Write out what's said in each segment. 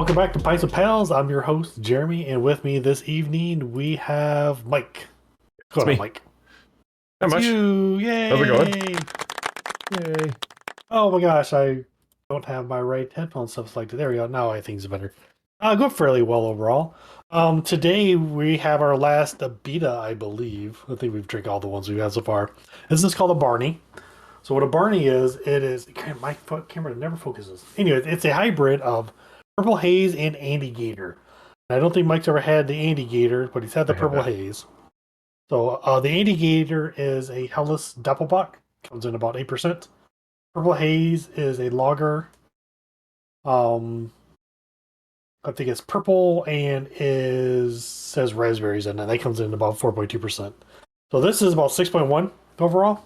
welcome back to Pints with Pals. I'm your host, Jeremy, and with me this evening we have Mike. What's It's going on, me. Mike? Not It's much. you! How's it going? Yay! Yay. Oh my gosh, I don't have my right headphone stuff selected. There we go. Now I think it's better. Going fairly well overall. Today we have our last Abita, I believe. I think we've drank all the ones we've had so far. This is called a Barney. So what a Barney is, it is my camera never focuses. Anyway, it's a hybrid of Purple Haze and Andy Gator. I don't think Mike's ever had the Andy Gator, but he's had the I have Purple not. Haze. So the Andy Gator is a Hellas Doppelbock, comes in about 8%. Purple Haze is a lager. Um, I think it's purple and is says raspberries in it. That comes in about 4.2%. So this is about 6.1 overall.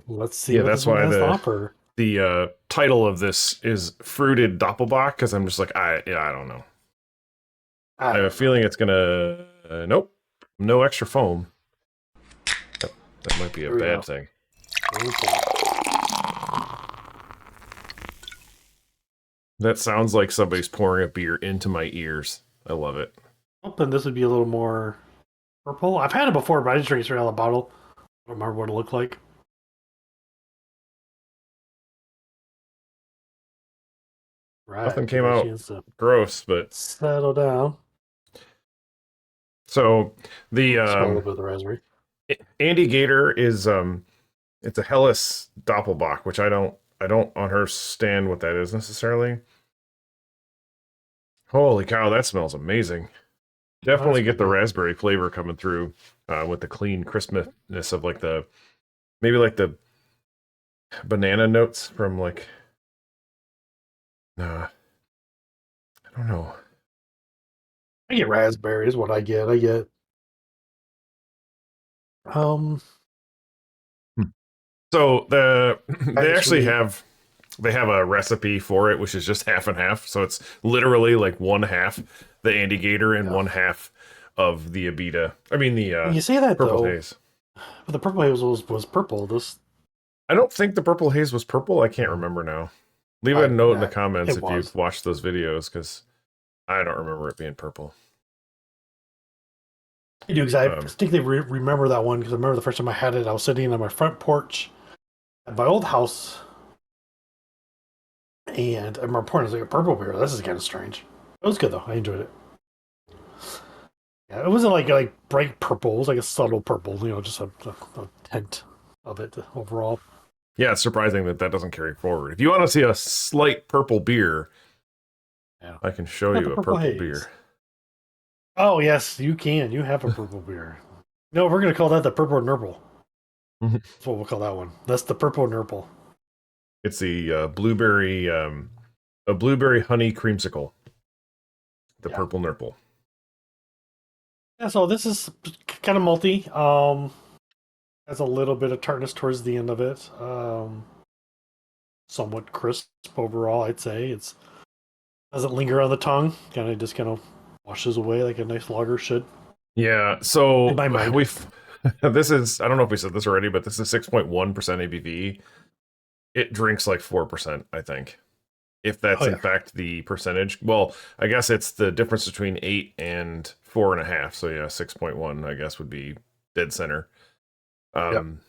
Let's see Yeah, what this that's one why has to the offer. the title of this is Fruited Doppelbock, because I'm just like, I don't know. I have a feeling it's gonna nope. No extra foam. That might be a Here we bad go. thing. That sounds like somebody's pouring a beer into my ears. I love it. Hoping this would be a little more purple. I've had it before, but I just drank it straight out of the bottle. I don't remember what it looked like. Nothing Right, give came it a out chance to gross, but settle down. so the Smell a little bit of the raspberry. Andy Gator is it's a Hellas Doppelbock, which I don't understand what that is necessarily. Holy cow, that smells amazing. That's Definitely get the good. raspberry flavor coming through with the clean crispness of like the maybe like the banana notes from like I don't know. I get raspberry is what I get. I get um Hmm. So kind they of actually sweet. have a recipe for it, which is just half and half. So it's literally like one half the Andy Gator and Yeah. one half of the Abita. I mean the You say that Purple though, Haze. but the purple haze was purple. This I don't think the Purple Haze was purple. I can't remember now. Leave a I note in the that comments it if you've was. watched those videos, because I don't remember it being purple. I do because I Um, distinctly remember that one because I remember the first time I had it. I was sitting on my front porch at my old house, and I remember pouring. It was like a purple beer. This is kind of strange. It was good though. I enjoyed it. Yeah, it wasn't like bright purple. It was like a subtle purple. Just a tint of it overall. yeah, it's surprising that that doesn't carry forward. If you want to see a slight purple beer, Yeah. I can show Got the you a purple purple haze. beer. Oh yes, you can. You have a purple beer. No, we're gonna call that the purple nurple. That's what we'll call that one. That's the purple nurple. It's the blueberry, a blueberry honey creamsicle, the Yeah. purple nurple. Yeah. So this is kind of malty. Has a little bit of tartness towards the end of it. Somewhat crisp overall. I'd say it's doesn't linger on the tongue. Kind of washes away like a nice lager should. Yeah, In so my mind. we've this is I don't know if we said this already, but this is 6.1% ABV. It drinks like 4%, I think. If Oh that's in yeah. fact the percentage. Well, I guess it's the difference between 8 and 4.5. So yeah, 6.1, I guess, would be dead center. Yep. Um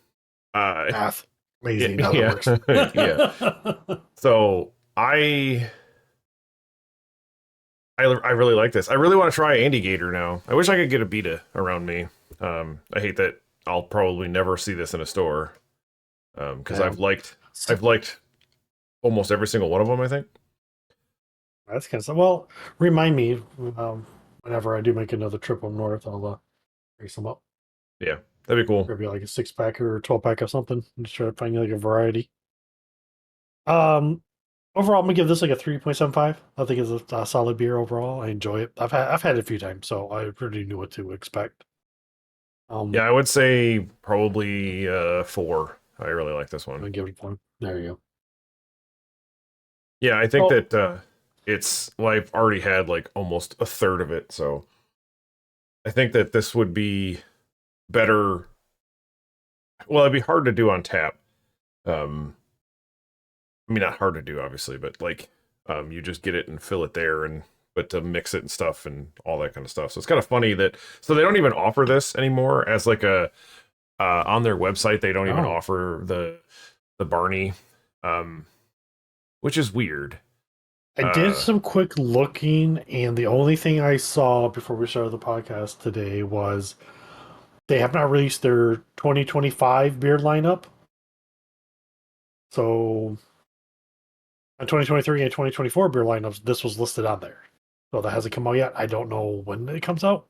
uh Math. yeah, Amazing how that yeah, works. yeah. So I really like this. I really want to try Andy Gator now. I wish I could get a Beta around me. I hate that I'll probably never see this in a store. Because Yeah. I've liked almost every single one of them, I think. That's kind of stuff. Well, remind me whenever I do make another trip up north, I'll bring some up. Yeah, that'd be cool. Maybe like a 6 pack or a 12 pack or something. And just try to find like a variety. Um, Overall, I'm gonna give this like a 3.75. I think it's a solid beer overall. I enjoy it. I've had it a few times, so I pretty knew what to expect. Yeah, Um, I would say probably 4. I really like this I'm one. gonna give it one. There you Yeah, I think go. that it's well, I've already had like almost a third of it, so I think that this would be better. Well, it'd be hard to do on tap. Um, I mean, not hard to do, obviously, but like You just get it and fill it there, but to mix it and stuff and all that kind of stuff. So it's kind of funny that they don't even offer this anymore as like a on their website. They don't even offer the Barney, which is weird. I did some quick looking, and the only thing I saw before we started the podcast today was they have not released their 2025 beer lineup. So, on 2023 and 2024 beer lineups, this was listed on there. So that hasn't come out yet. I don't know when it comes out.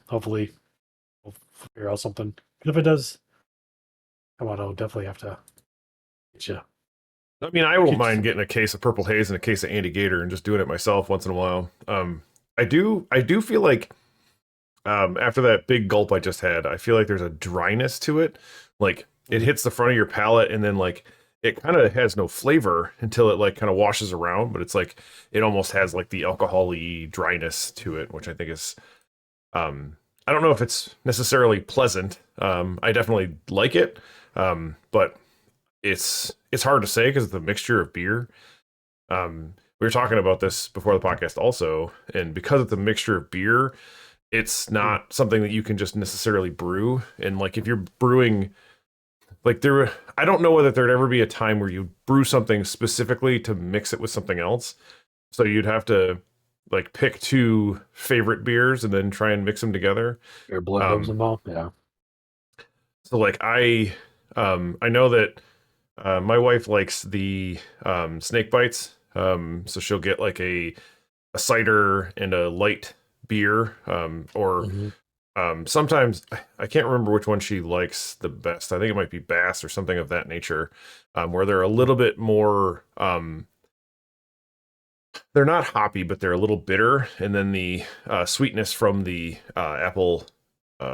Hopefully, we'll figure out something. If it does come out, I'll definitely have to get you. I mean, I won't mind getting a case of Purple Haze and a case of Andy Gator and just doing it myself once in a while. I do feel like after that big gulp I just had, I feel like there's a dryness to it. Like it hits the front of your palate and then like it kind of has no flavor until it like kind of washes around, but it's like it almost has like the alcohol-y dryness to it, which I think is I don't know if it's necessarily pleasant. I definitely like it. But it's hard to say because of the mixture of beer. We were talking about this before the podcast also, and because it's a mixture of beer, it's not something that you can just necessarily brew. And like if you're brewing, like I don't know whether there'd ever be a time where you brew something specifically to mix it with something else. So you'd have to like pick two favorite beers and then try and mix them together. Your blend them all, yeah. So like I know that my wife likes the snake bites, so she'll get like a cider and a light beer, or sometimes I can't remember which one she likes the best. I think it might be Bass or something of that nature, where they're a little bit more. They're not hoppy, but they're a little bitter, and then the sweetness from the apple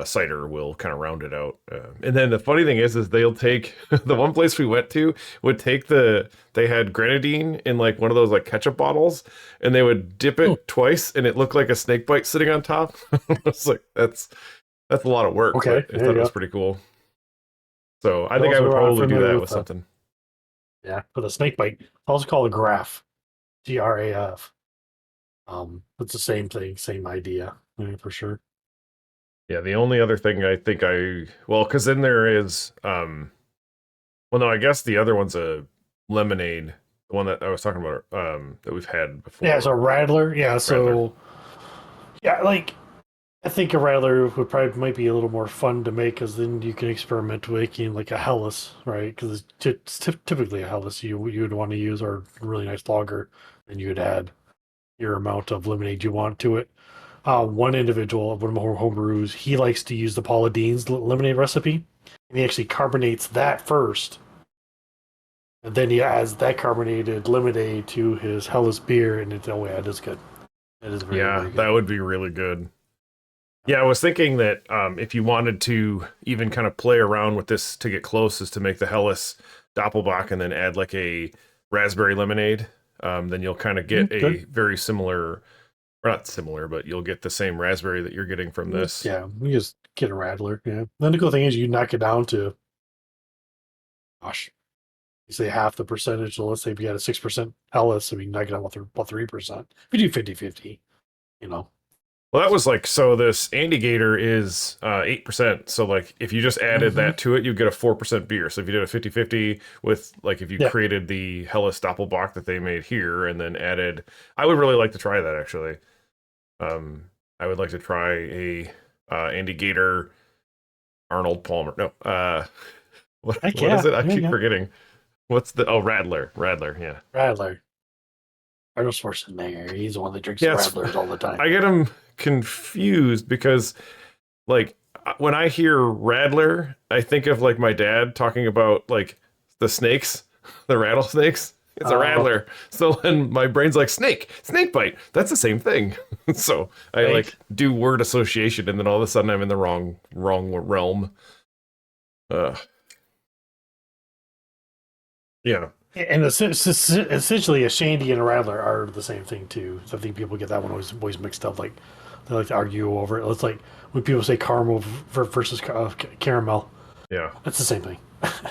cider will kind of round it out. And then the funny thing is they'll take the one place we went to would take they had grenadine in like one of those like ketchup bottles, and they would dip it twice, and it looked like a snake bite sitting on top. It's like that's a lot of work. Okay, I thought it was pretty cool. So I think I would probably do that with something. Yeah, for the snake bite, it's also called a graph, GRAF. It's the same thing, same idea, for sure. Yeah, the only other thing I think because then there is, well, no, I guess the other one's a lemonade, the one that I was talking about, that we've had before. Yeah, it's a Radler. Yeah, so, yeah, like, I think a Radler might be a little more fun to make because then you can experiment with making like a Helles, right? Because it's typically a Helles you would want to use, or a really nice lager, and you would add your amount of lemonade you want to it. One individual, one of my homebrews, he likes to use the Paula Deen's lemonade recipe, and he actually carbonates that first, and then he adds that carbonated lemonade to his Helles beer, and it is good. It is very good. That would be really good. Yeah, I was thinking that if you wanted to even kind of play around with this to get close, is to make the Helles Doppelbock and then add like a raspberry lemonade. Then you'll kind of get a very similar. Not similar, but you'll get the same raspberry that you're getting from this. Yeah, we just get a Radler. Yeah. Then the cool thing is you knock it down to, you say half the percentage. So let's say if you had a 6% Helles, so we can knock it down about 3%. If you do 50-50, Well, that was like, so this Andy Gator is 8%. So like if you just added that to it, you get a 4% beer. So if you did a 50-50 with like, if you created the Helles Doppelbock that they made here and then added, I would really like to try that actually. I would like to try a Andy Gator Arnold Palmer. No, what is it? I keep forgetting. What's the Radler? Yeah. Radler. Arnold Schwarzenegger. He's the one that drinks Radlers all the time. I get him confused because, like, when I hear Radler, I think of like my dad talking about like the snakes, the rattlesnakes. It's a Radler. So then my brain's like snake bite. That's the same thing. So I like do word association, and then all of a sudden I'm in the wrong realm. Yeah. And essentially, a Shandy and a Radler are the same thing too. So I think people get that one always mixed up. Like they like to argue over it. It's like when people say caramel versus caramel. Yeah, it's the same thing.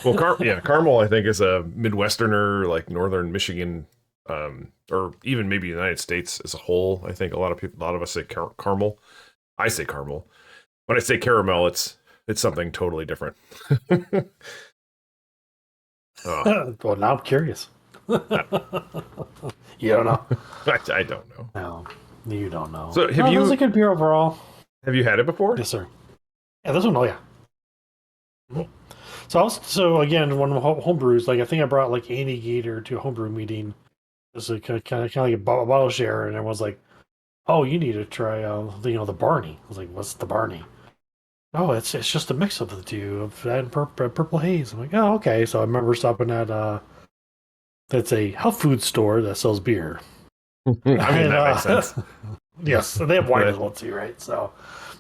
Well, caramel I think is a Midwesterner, like Northern Michigan or even maybe the United States as a whole. I think a lot of us say caramel. I say caramel. When I say caramel, it's something totally different. Oh, Well, now I'm curious. You don't know? I don't know. No, you don't know. So This is a good beer overall. Have you had it before? Yes, sir. Yeah, this one, oh yeah. Cool. So again, one of the homebrews, like I think I brought like Andy Gator to a homebrew meeting. Just like kind of like a bottle share, and everyone's like, "Oh, you need to try, the Barney." I was like, "What's the Barney?" Oh, it's just a mix of the two of that and purple haze. I'm like, "Oh, okay." So I remember stopping at that's a health food store that sells beer. I mean, that makes sense. Yes, so they have wine as well too, right? So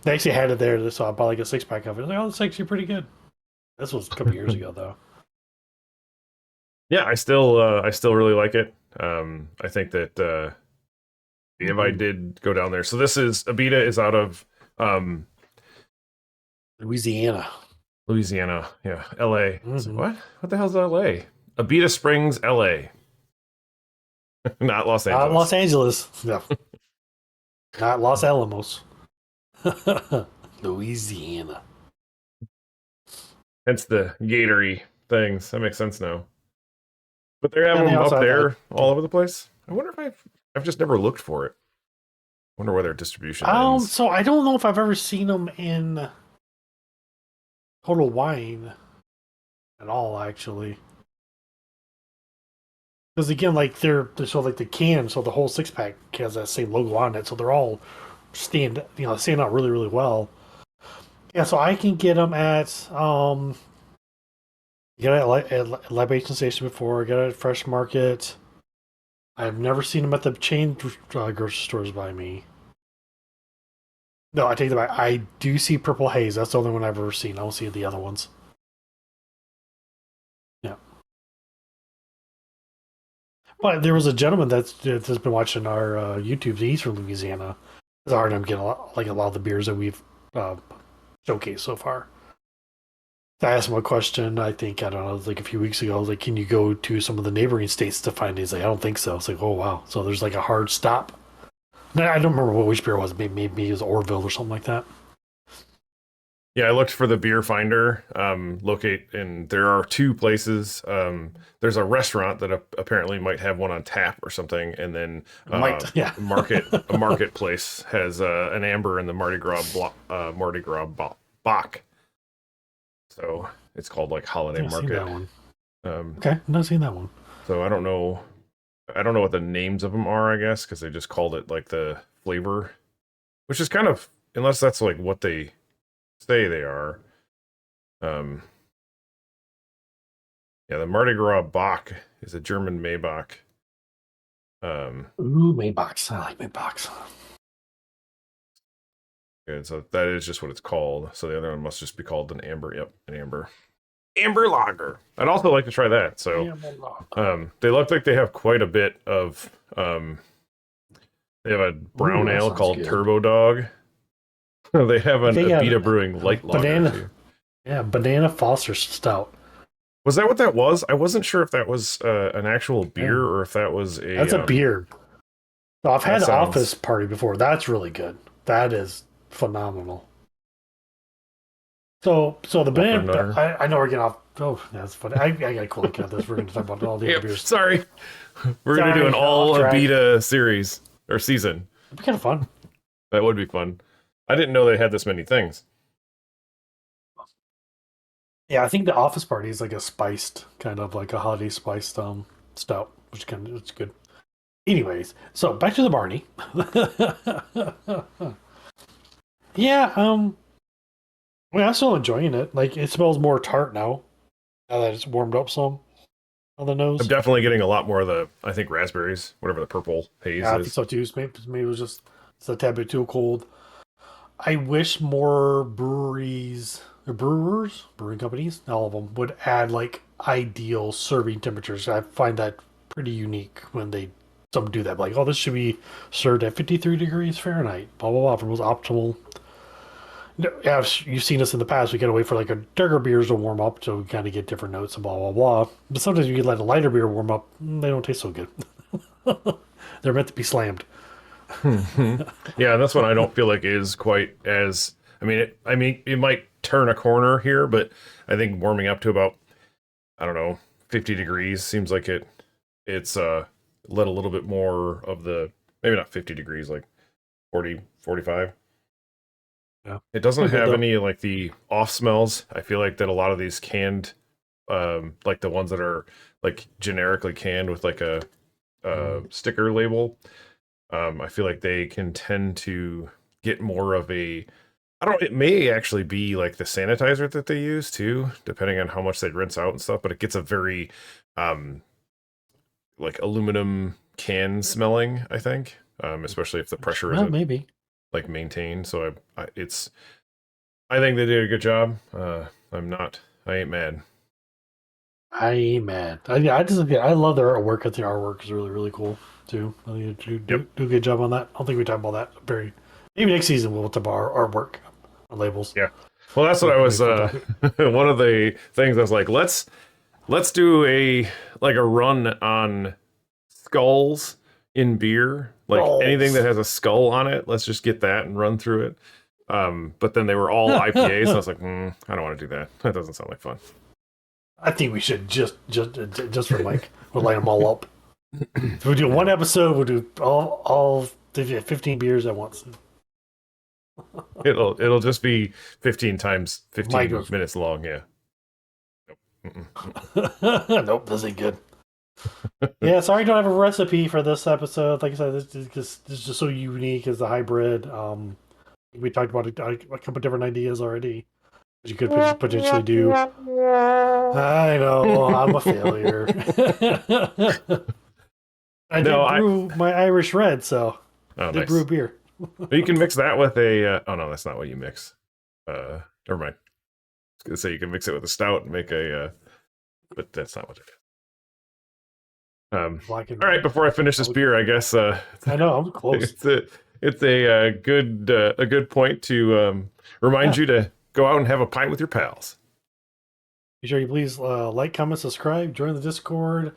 they actually had it there, so I bought like a 6-pack of it. I was like, "Oh, it's actually pretty good." This was a couple years ago, though. Yeah, I still really like it. I think that the invite did go down there. So this is Abita is out of Louisiana. Louisiana, yeah, L.A. Mm-hmm. What the hell's L.A.? Abita Springs, L.A. Not Los Angeles. Not Los Angeles. No. Not Los Alamos. Louisiana. Hence the Gatory things. That makes sense now. But they're having them up there all over the place. I wonder if I've just never looked for it. I wonder where their distribution is. So I don't know if I've ever seen them in Total Wine at all, actually. Because again, like they're so like the can, so the whole 6-pack has that same logo on it, so they're all stand out really, really well. Yeah, so I can get them at you got it at Libation Station before. I got it at Fresh Market. I've never seen them at the chain grocery stores by me. No, I take that back. I do see Purple Haze. That's the only one I've ever seen. I don't see the other ones. Yeah. But there was a gentleman that's been watching our YouTube. He's from Louisiana. It's hard to get a lot of the beers that we've showcased so far. I asked him a question, I don't know, like a few weeks ago. I was like, can you go to some of the neighboring states to find it? He's like, I don't think so. It's like, oh, wow. So there's like a hard stop. I don't remember which beer it was. Maybe it was Orville or something like that. Yeah, I looked for the beer finder, and there are 2 places. There's a restaurant that apparently might have one on tap or something, and then yeah. a marketplace has an amber in the Mardi Gras Bach. So it's called like Holiday Market. Seen that one. Okay, I've not seen that one. So I don't know what the names of them are, I guess, because they just called it like the flavor, which is kind of, unless that's like what they say they are. Yeah, the Mardi Gras Bach is a German Maybach. Ooh, Maybachs. I like Maybachs. And so that is just what it's called. So the other one must just be called an amber. Yep, an amber lager. I'd also like to try that. So they look like they have quite a bit of they have a brown ale called good. Turbo Dog. They have an Abita Brewing light lager too. Yeah, Banana Foster Stout. Was that what that was? I wasn't sure if that was an actual beer or if that was a. That's a beer. So I've had Office Party before. That's really good. That is phenomenal. So the banana. I know we're getting off. Oh, that's funny. I got to quickly cut this. We're going to talk about all the other beers. Sorry, we're going to do an all Abita series or season. It'd be kind of fun. That would be fun. I didn't know they had this many things. Yeah, I think the Office Party is like a spiced, kind of like a holiday spiced stout, which it's good. Anyways, so back to the Barney. Yeah, I'm still enjoying it. Like, it smells more tart now that it's warmed up some on the nose. I'm definitely getting a lot more of the, I think, raspberries, whatever the purple haze is. I think so too. Maybe it was just it's a tad bit too cold. I wish more brewing companies, all of them, would add like ideal serving temperatures. I find that pretty unique when some do that. Like, oh, this should be served at 53 degrees Fahrenheit, blah, blah, blah, for most optimal. Yeah, you've seen us in the past. We gotta wait for like a darker beers to warm up so we kind of get different notes and blah, blah, blah. But sometimes you can let a lighter beer warm up. They don't taste so good. They're meant to be slammed. Yeah, this one I don't feel like is quite as. It might turn a corner here, but I think warming up to about, I don't know, 50 degrees seems like it's let a little bit more of the, maybe not 50 degrees, like 40, 45. Yeah. It doesn't Okay, have though. any like the off smells. I feel like that a lot of these canned, like the ones that are like generically canned with like a sticker label, I feel like they can tend to get more of a, I don't know, it may actually be like the sanitizer that they use too, depending on how much they rinse out and stuff, but it gets a very um like aluminum can smelling, I think. Especially if the pressure Well, isn't maybe. like maintained. So I think they did a good job. I ain't mad. I ain't mad. I love their artwork. I think their artwork is really, really cool too. I think you Yep. do a good job on that. I don't think we talk about that very. Maybe next season we'll talk about our artwork on labels. Yeah. Well, that's what I Make, was make fun topic. one of the things I was like, let's do a run on skulls in beer. Like anything that Balls. has a skull on it, let's just get that and run through it. But then they were all IPAs, and I was like, I don't want to do that. That doesn't sound like fun. I think we should just for Mike. We'll line them all up. So we'll do one episode. We'll do all 15 beers at once. It'll just be 15 times Mike 15 goes, minutes long. Yeah. nope, this ain't good. Yeah, sorry, I don't have a recipe for this episode. Like I said, this is just so unique as a hybrid. We talked about a couple different ideas already. You could potentially do. I know I'm a failure. I did No, brew my Irish red, so oh I did brew nice. beer. You can mix that with a. Oh no, that's not what you mix. Never mind. I was gonna say you can mix it with a stout and make a. But that's not what it is. Black and All right, before I finish this beer, I guess I know I'm close. it's a good point to remind Yeah. you to go out and have a pint with your pals. Be sure you please like, comment, subscribe, join the Discord.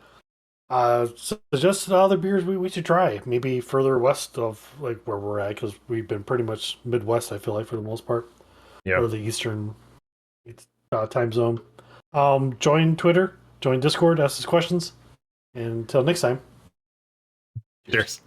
Suggest other beers we should try. Maybe further west of like where we're at, because we've been pretty much Midwest. I feel like for the most part, Yeah. or the Eastern time zone. Join Twitter, join Discord, ask us questions. And until next time. Cheers.